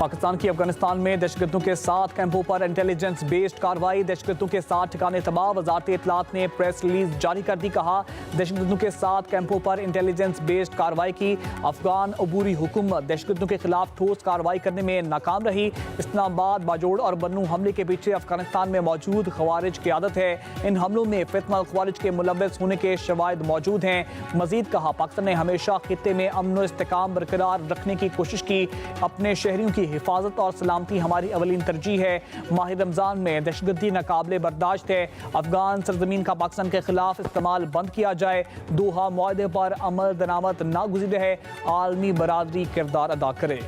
पाकिस्तान की अफगानिस्तान में दहशतगर्दों के 7 कैंपों पर इंटेलिजेंस बेस्ड कार्रवाई। दहशतगर्दों के 7 ठिकाने तबाह। वजारत इत्तलात ने प्रेस रिलीज जारी कर दी। कहा, दहशतगर्दों के 7 कैंपों पर इंटेलिजेंस बेस्ड कार्रवाई की। अफगान अबूरी हुकूमत दहशतगर्दों के खिलाफ ठोस कार्रवाई करने में नाकाम रही। इस्लामाबाद, बाजोड़ और बन्नू हमले के पीछे अफगानिस्तान में मौजूद खवारिज की आदत है। इन हमलों में फितना खवारिज के मुलव्वस होने के शवाहिद मौजूद हैं। मजीद कहा, पाकिस्तान ने हमेशा खित्ते में अमन व इस्तेकाम बरकरार रखने की कोशिश की। अपने शहरियों की हिफाजत और सलामती हमारी अवलीन तरजीह है। माह रमजान में दहशतगर्दी नाकाबिले बर्दाश्त है। अफगान सरजमीन का पाकिस्तान के खिलाफ इस्तेमाल बंद किया जाए। दोहा मुआहदे पर अमल दरामद नागुज़िर है। आलमी बरादरी किरदार अदा करे।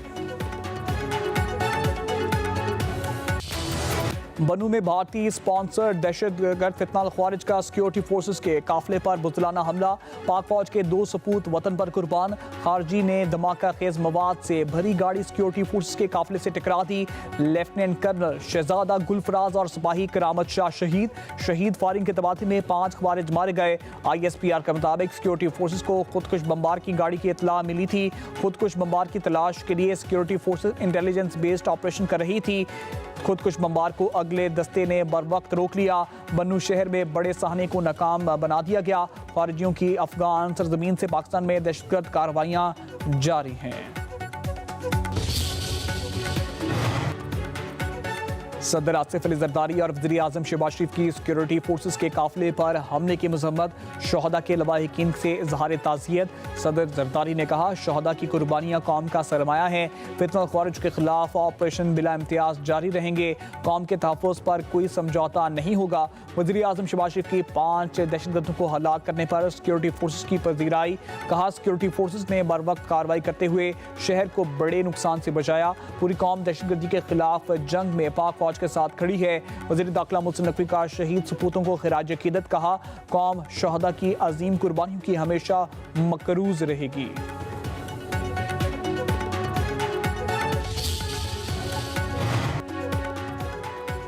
बन्नू में भारतीय स्पॉन्सर दहशतगर्द फितना ख्वारिज का सिक्योरिटी फोर्सेस के काफिले पर बुज़दिलाना हमला। पाक फौज के 2 सपूत वतन पर कुर्बान। खारजी ने धमाका खेज मवाद से भरी गाड़ी सिक्योरिटी फोर्सेस के काफिले से टकरा दी। लेफ्टिनेंट कर्नल शहजादा गुलफराज और सिपाही करामत शाह शहीद फायरिंग के तबादले में 5 ख्वारिज मारे गए। ISPR के मुताबिक सिक्योरिटी फोर्सेस को खुदकुश बम्बार की गाड़ी की इतला मिली थी। खुदकुश बम्बार की तलाश के लिए security forces intelligence based operation कर रही थी। खुदकुश बम्बार को अगले दस्ते ने बर वक्त रोक लिया। बन्नू शहर में बड़े साहने को नाकाम बना दिया गया। खारिजियों की अफगान सरजमीन से पाकिस्तान में दहशतगर्द कार्रवाइयां जारी हैं। सदर आसिफ अली जरदारी और वज़ीर आज़म शहबाज शरीफ की सिक्योरिटी फोर्सेस के काफिले पर हमले की मजम्मत। शहदा के लवाहिकीन से इजहार ताज़ियत। सदर जरदारी ने कहा, शहदा की कुर्बानियाँ कौम का सरमाया है। फितना ख्वारिज के खिलाफ ऑपरेशन बिला इम्तियाज जारी रहेंगे। कौम के तहफ़्फ़ुज़ पर कोई समझौता नहीं होगा। वज़ीर आज़म शहबाज शरीफ की 5 दहशतगर्दों को हलाक करने पर सिक्योरिटी फोर्सेस की पजीराई। कहा, सिक्योरिटी फोर्सेस ने बर वक्त कार्रवाई करते हुए शहर को बड़े नुकसान से बचाया। पूरी कौम दहशतगर्दी के खिलाफ जंग में पाक फौज के साथ खड़ी है। वज़ीर दाखिला मोहसिन नकवी का शहीद सपूतों को खिराज अकीदत। कहा, कौम शहदा की अजीम कुर्बानियों की हमेशा मकरूज रहेगी।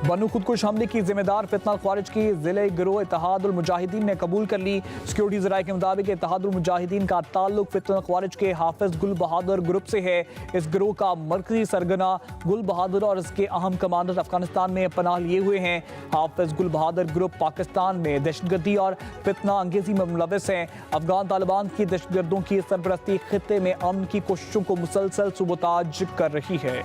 बन्नू खुदकुश हमले की जिम्मेदार फितना ख्वारिज की जिले गिरोह इत्तेहादुल मुजाहिदीन ने कबूल कर ली। सिक्योरिटी ज़राए के मुताबिक इत्तेहादुल मुजाहिदीन का ताल्लुक फितना ख्वारिज के हाफिज गुल बहादुर ग्रुप से है। इस गिरोह का मरकजी सरगना गुल बहादुर और इसके अहम कमांडर अफगानिस्तान में पनाह लिए हुए हैं। हाफिज गुल बहादुर ग्रुप पाकिस्तान में दहशतगर्दी और फितना अंगेजी में मुलव्वस हैं। अफगान तालिबान की दहशतगर्दों की सरपरस्ती खित्ते में अमन की कोशिशों को मुसलसल सुबोताज कर रही है।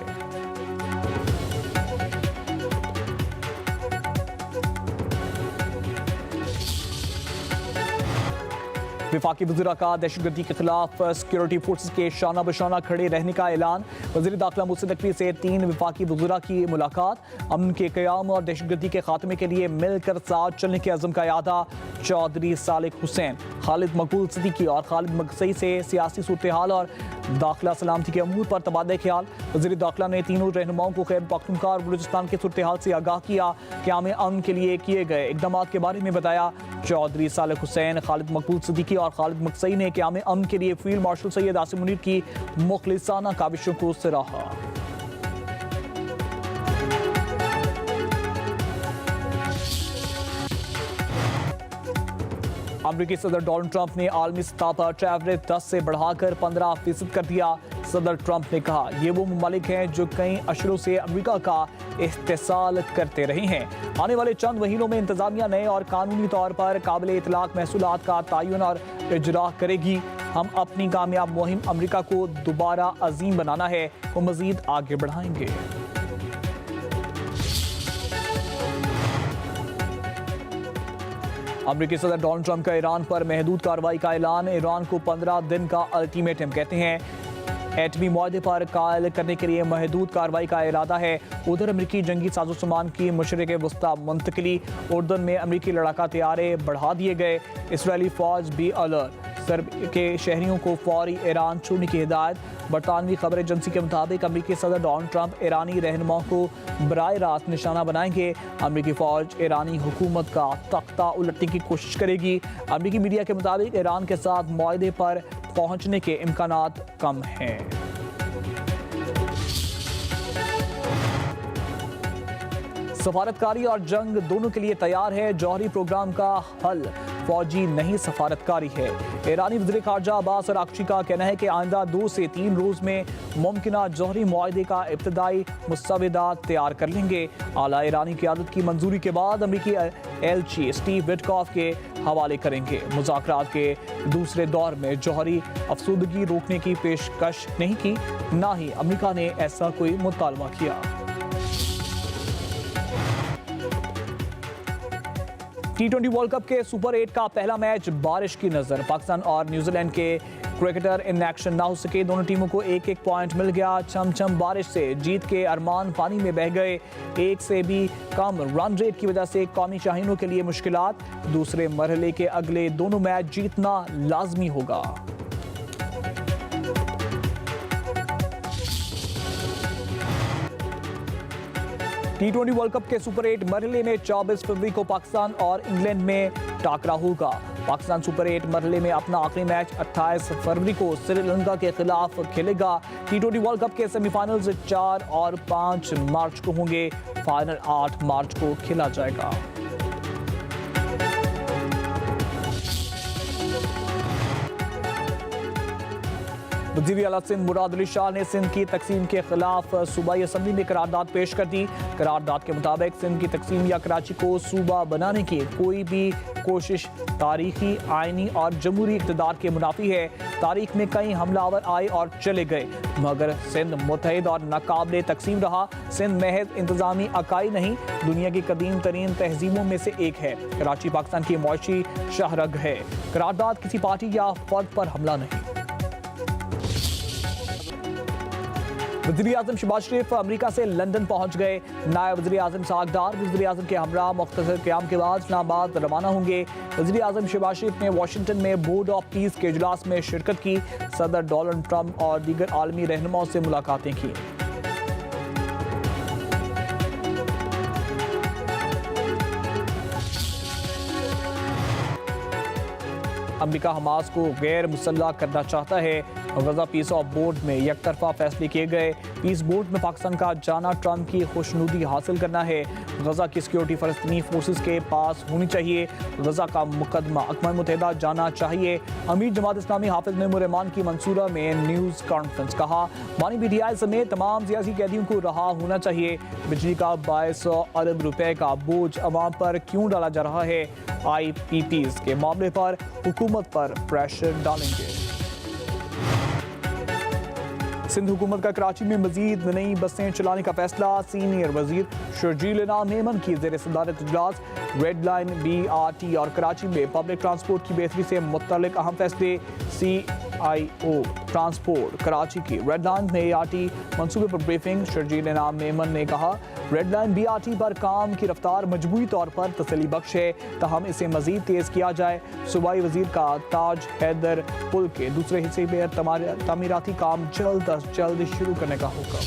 वफाकी वज़ीर का दहशतगर्दी के खिलाफ सिक्योरिटी फोर्सेस के शाना बशाना खड़े रहने का ऐलान। वज़ीर दाखिला मोहसिन नकवी से 3 वफाकी वज़ीरा की मुलाकात। अमन के क़याम और दहशतगर्दी के खात्मे के लिए मिलकर साथ चलने के अज़म का यादा। चौधरी सालिक हुसैन, खालिद मकबूल सिद्दीकी और खालिद मकसई से सियासी सूरत हाल और दाखिला सलामती के अमूर पर तबादला ख्याल। वज़ीर दाखिला ने तीनों रहनुमाओं को खैबर पख्तूनख्वा और बलूचिस्तान के सूरत हाल से आगाह किया। क़याम अमन के लिए किए गए इक़दाम के बारे में बताया। चौधरी सालिक हुसैन, खालिद मकबूल सिद्दीकी और खालिद मकसई ने क़याम अमन के लिए फील्ड मार्शल सैयद आसिम मुनीर की मुखलिसाना काविशों को सराहा। अमरीकी सदर डोनाल्ड ट्रंप ने आलमी सतह पर टैरिफ 10 से बढ़ाकर 15% कर दिया। सदर ट्रंप ने कहा, ये वो ममालिक हैं जो कई अशरों से अमेरिका का इस्तेसाल करते रहे हैं। आने वाले चंद महीनों में इंतजामिया नए और कानूनी तौर पर काबिल इतलाक महसूलात का तयन और इजरा करेगी। हम अपनी कामयाब मुहिम अमेरिका को दोबारा अजीम बनाना है वो मजीद आगे बढ़ाएंगे। अमरीकी सदर डोनाल्ड ट्रंप का ईरान पर महदूद कार्रवाई का ऐलान। ईरान को 15 दिन का अल्टीमेटम कहते हैं। एटमी मुआहदे पर कायल करने के लिए महदूद कार्रवाई का इरादा है। उधर अमरीकी जंगी साजो सामान की मशरिक़ वस्ता मुंतकिली। उर्दन में अमरीकी लड़ाका तैयारे बढ़ा दिए गए। इसराइली फौज भी अलर्ट। सर्ब के शहरियों को फौरी ईरान छोड़ने की हिदायत। बरतानवी खबर एजेंसी के मुताबिक अमरीकी सदर डोनाल्ड ट्रंप ईरानी रहनुमाओं को बराह रास्त निशाना बनाएंगे। अमरीकी फौज ईरानी हुकूमत का तख्ता उलटने की कोशिश करेगी। अमरीकी मीडिया के मुताबिक ईरान के साथ मुआहदे पर पहुंचने के इम्कानात कम हैं। सफारतकारी और जंग दोनों के लिए तैयार है। जौहरी प्रोग्राम का हल फौजी नहीं सफारतकारी है। ईरानी वज़ीर ख़ारजा अब्बास अराग़ची का कहना है कि आइंदा 2 से 3 रोज़ में मुमकिना जौहरी मुआहदे का इब्तदाई मुस्तवदा तैयार कर लेंगे। आला ईरानी क़यादत की मंजूरी के बाद अमरीकी एलची स्टीव विटकॉफ के हवाले करेंगे। मुज़ाकरात के दूसरे दौर में जौहरी अफसुदगी रोकने की पेशकश नहीं की, ना ही अमरीका ने ऐसा कोई मुतालबा किया। T20 वर्ल्ड कप के सुपर 8 का पहला मैच बारिश की नजर। पाकिस्तान और न्यूजीलैंड के क्रिकेटर इन एक्शन ना हो सके। दोनों टीमों को एक एक पॉइंट मिल गया। छम बारिश से जीत के अरमान पानी में बह गए। एक से भी कम रन रेट की वजह से कौमी शाहीनों के लिए मुश्किलात। दूसरे मरहले के अगले दोनों मैच जीतना लाजमी होगा। T20 वर्ल्ड कप के सुपर 8 मरहले में 24 फरवरी को पाकिस्तान और इंग्लैंड में टाकरा होगा। पाकिस्तान सुपर 8 मरहले में अपना आखिरी मैच 28 फरवरी को श्रीलंका के खिलाफ खेलेगा। T20 वर्ल्ड कप के सेमीफाइनल्स 4 और 5 मार्च को होंगे। फाइनल 8 मार्च को खेला जाएगा। वज़ीर आला सिंध मुराद अली शाह ने सिंध की तकसीम के खिलाफ सूबाई असम्बली में करारदाद पेश कर दी। करारदाद के मुताबिक सिंध की तकसीम या कराची को सूबा बनाने की कोई भी कोशिश तारीखी, आइनी और जमहूरी इक़्तिदार के मुनाफी है। तारीख में कई हमलावर आए और चले गए, मगर सिंध मुत्तहिद और नाकाबिले तकसीम रहा। सिंध महज इंतजामी अकाई नहीं, दुनिया की कदीम तरीन तहजीबों में से एक है। कराची पाकिस्तान की मुआशी शहरग है। करारदाद किसी पार्टी या फर्द पर हमला नहीं। वज़ीर आज़म शहबाज शरीफ अमेरिका से लंदन पहुंच गए। नायब वज़ीर आज़म सागदार वज़ीर आज़म के हमरा मुख्तसर क़याम के बाद इस्लामाबाद रवाना होंगे। वज़ीर आज़म शहबाज शरीफ ने वाशिंगटन में बोर्ड ऑफ पीस के इजलास में शिरकत की। सदर डोनाल्ड ट्रंप और दीगर आलमी रहनुमाओं से मुलाकातें की। अमेरिका हमास को गैर मुसल्लह करना चाहता है। गजा पीस ऑफ बोर्ड में यकतरफा फैसले किए गए। पीस बोर्ड में पाकिस्तान का जाना ट्रंप की खुशनुदी हासिल करना है। गजा की सिक्योरिटी फ़लस्तीनी फोर्सेस के पास होनी चाहिए। गजा का मुकदमा अक़वाम मुत्तहिदा जाना चाहिए। अमीर जमात इस्लामी हाफिज मेमूर रहमान की मंसूरा में न्यूज़ कॉन्फ्रेंस। कहा बानी PTI समेत तमाम सियासी कैदियों को रहा होना चाहिए। बिजली का 2200 अरब रुपए का बोझ अवाम पर क्यों डाला जा रहा है। IPPs के मामले पर हुकूमत पर प्रेशर डालेंगे। सिंध हुकूमत का कराची में मजीद नई बसें चलाने का फैसला। सीनियर वजीर शर्जील इनाम मेमन की ज़ेर सदारत इजलास। रेड लाइन, BRT और कराची में पब्लिक ट्रांसपोर्ट की बेहतरी से मुतल्लिक अहम फैसले। CIO ट्रांसपोर्ट कराची की रेड लाइन में ART मनसूबे पर ब्रीफिंग। शर्जील इनाम मेमन ने कहा रेड लाइन BRT पर काम की रफ्तार मजबूरी तौर पर तसल्ली बख्श है, तहम इसे मजीद तेज़ किया जाए। सूबाई वजीर का ताज हैदर पुल के दूसरे हिस्से में तमीराती काम जल्द अज जल्द शुरू करने का हुक्म।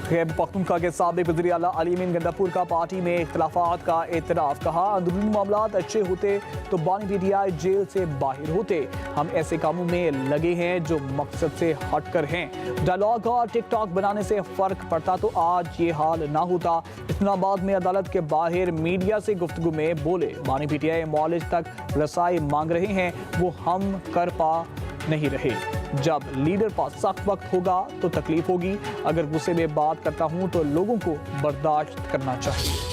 खैबर पख्तूनख्वा के साबिक वज़ीर आला अली अमीन गंडापुर का पार्टी में इख्तिलाफात का एतराफ़। कहा अंदरूनी मामलात अच्छे होते तो बानी PTI जेल से बाहर होते। हम ऐसे कामों में लगे हैं जो मकसद से हटकर हैं। डायलॉग और टिकटॉक बनाने से फ़र्क पड़ता तो आज ये हाल ना होता। इस्लामाबाद में अदालत के बाहर मीडिया से गुफ्तगू में बोले बानी PTI मॉलेज तक रसाई मांग रहे हैं, वो हम कर पा नहीं रहे। जब लीडर पास सख्त वक्त होगा तो तकलीफ होगी। अगर गुस्से में बात करता हूं तो लोगों को बर्दाश्त करना चाहिए।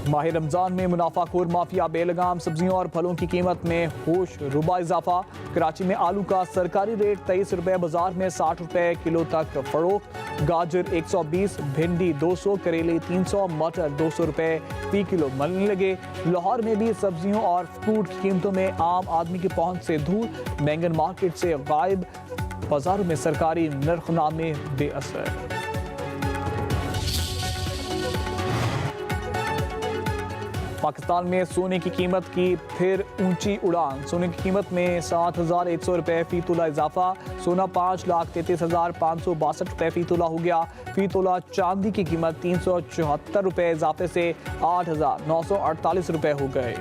माह रमजान में मुनाफाखोर माफिया बेलगाम सब्जियों और फलों की कीमत में होश रुबा इजाफा। कराची में आलू का सरकारी रेट 23 रुपए, बाजार में 60 रुपए किलो तक फरोख्त। गाजर 120, भिंडी 200, करेले 300, मटर 200 रुपए फी किलो मिलने लगे। लाहौर में भी सब्जियों और फ्रूट की कीमतों में आम आदमी की पहुंच से दूर। बैंगन मार्केट से गायब। बाजारों में सरकारी नरखनामे बेअसर। पाकिस्तान में सोने की कीमत की फिर ऊंची उड़ान। सोने की कीमत में 7,100 रुपए फी तोला इजाफा। सोना 5,33,562 रुपए फी तोला हो गया। फी तोला चांदी की कीमत 374 रुपए इजाफे से 8,948 रुपए हो गए।